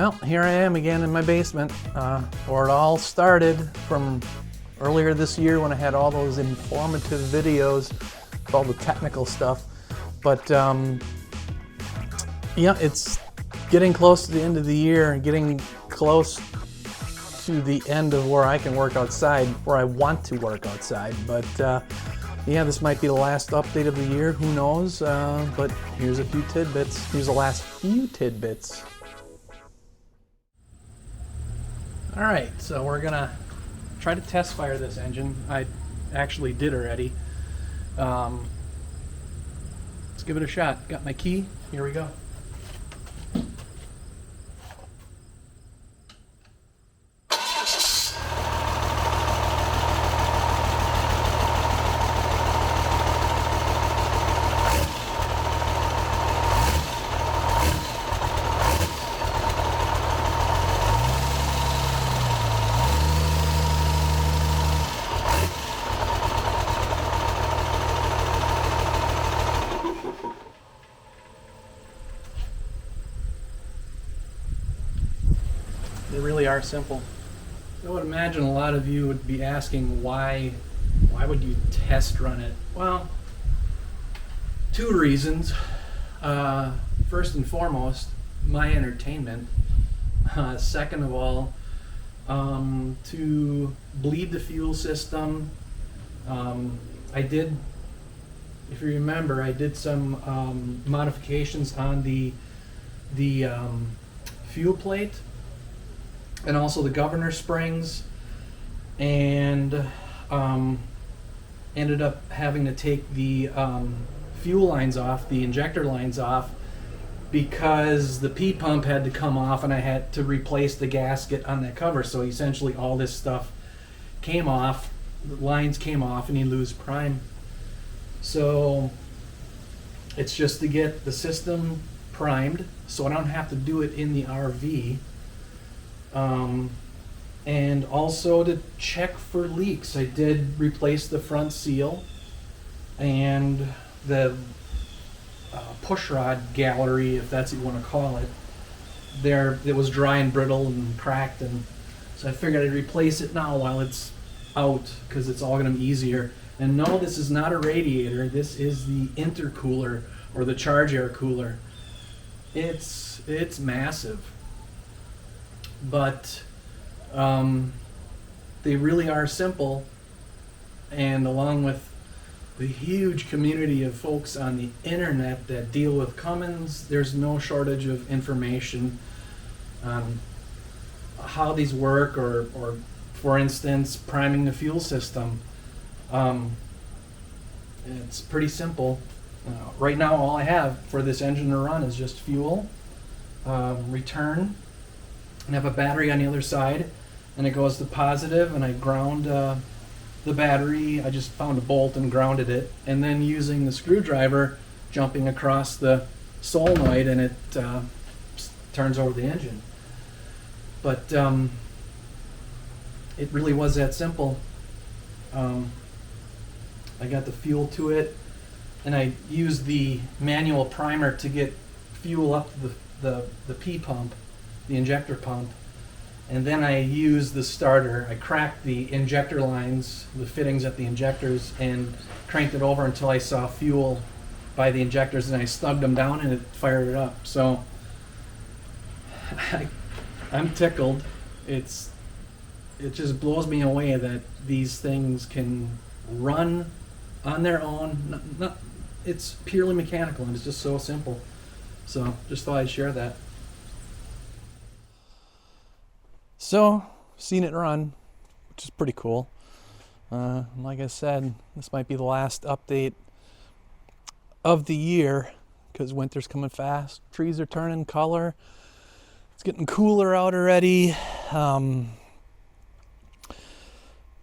Well, here I am again in my basement, where it all started from earlier this year when I had all those informative videos, all the technical stuff. But yeah, it's getting close to the end of the year and getting close to the end of where I can work outside, where I want to work outside. But yeah, this might be the last update of the year, who knows? But here's a few tidbits. Here's the last few tidbits. All right, so we're gonna try to test fire this engine. I actually did already. Let's give it a shot. Got my key, here we go. They really are simple. I would imagine a lot of you would be asking why would you test run it? Well, two reasons. First and foremost, my entertainment. Second of all, to bleed the fuel system. I did, if you remember, I did some modifications on the fuel plate and also the governor springs, and ended up having to take the fuel lines off, the injector lines off, because the P pump had to come off and I had to replace the gasket on that cover. So essentially all this stuff came off, the lines came off, and you lose prime. So it's just to get the system primed so I don't have to do it in the RV. And also to check for leaks. I did replace the front seal and the push rod gallery, if that's what you want to call it. There, it was dry and brittle and cracked, and so I figured I'd replace it now while it's out, because it's all going to be easier. And no, this is not a radiator. This is the intercooler, or the charge air cooler. It's massive. But they really are simple, and along with the huge community of folks on the internet that deal with Cummins, there's no shortage of information on how these work, or for instance, priming the fuel system. It's pretty simple. Right now all I have for this engine to run is just fuel, return, and have a battery on the other side, and it goes to positive, and I ground the battery. I just found a bolt and grounded it, and then using the screwdriver, jumping across the solenoid, and it turns over the engine. But it really was that simple. I got the fuel to it, and I used the manual primer to get fuel up to the P pump, the injector pump, and then I used the starter. I cracked the injector lines, the fittings at the injectors, and cranked it over until I saw fuel by the injectors, and I snugged them down and it fired it up. So I'm tickled. It just blows me away that these things can run on their own. It's purely mechanical, and it's just so simple. So just thought I'd share that. So, seen it run, which is pretty cool. Like I said, this might be the last update of the year, because winter's coming fast. Trees are turning color. It's getting cooler out already.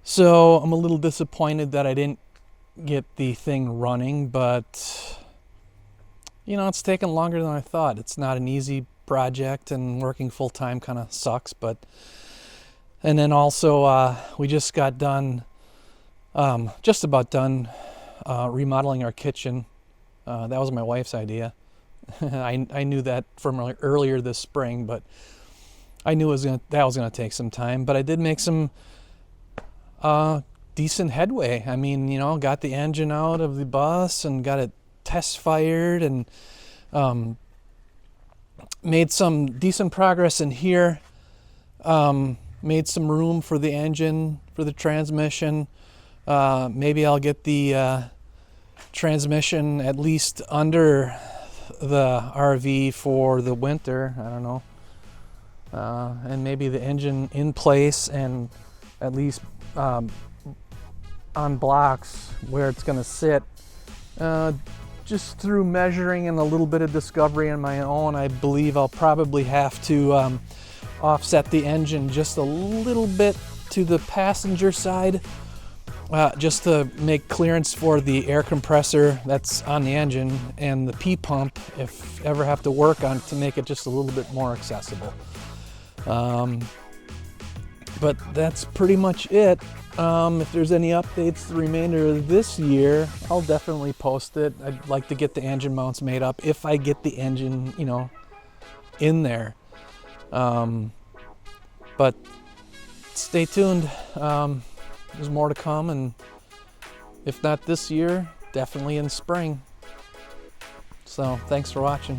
So I'm a little disappointed that I didn't get the thing running, but you know, it's taken longer than I thought. It's not an easy project, and working full-time kind of sucks. But and then also we just got done, just about done remodeling our kitchen. That was my wife's idea. I knew that from earlier this spring, but I knew that was gonna take some time, but I did make some decent headway. I mean, got the engine out of the bus and got it test fired, and made some decent progress in here. Made some room for the engine, for the transmission. Maybe I'll get the transmission at least under the RV for the winter. I don't know. And maybe the engine in place and at least on blocks where it's going to sit. Just through measuring and a little bit of discovery on my own, I believe I'll probably have to offset the engine just a little bit to the passenger side, just to make clearance for the air compressor that's on the engine and the P pump, if ever have to work on it, to make it just a little bit more accessible. But that's pretty much it. If there's any updates the remainder of this year, I'll definitely post it. I'd like to get the engine mounts made up if I get the engine, in there. But stay tuned. There's more to come, and if not this year, definitely in spring. So thanks for watching.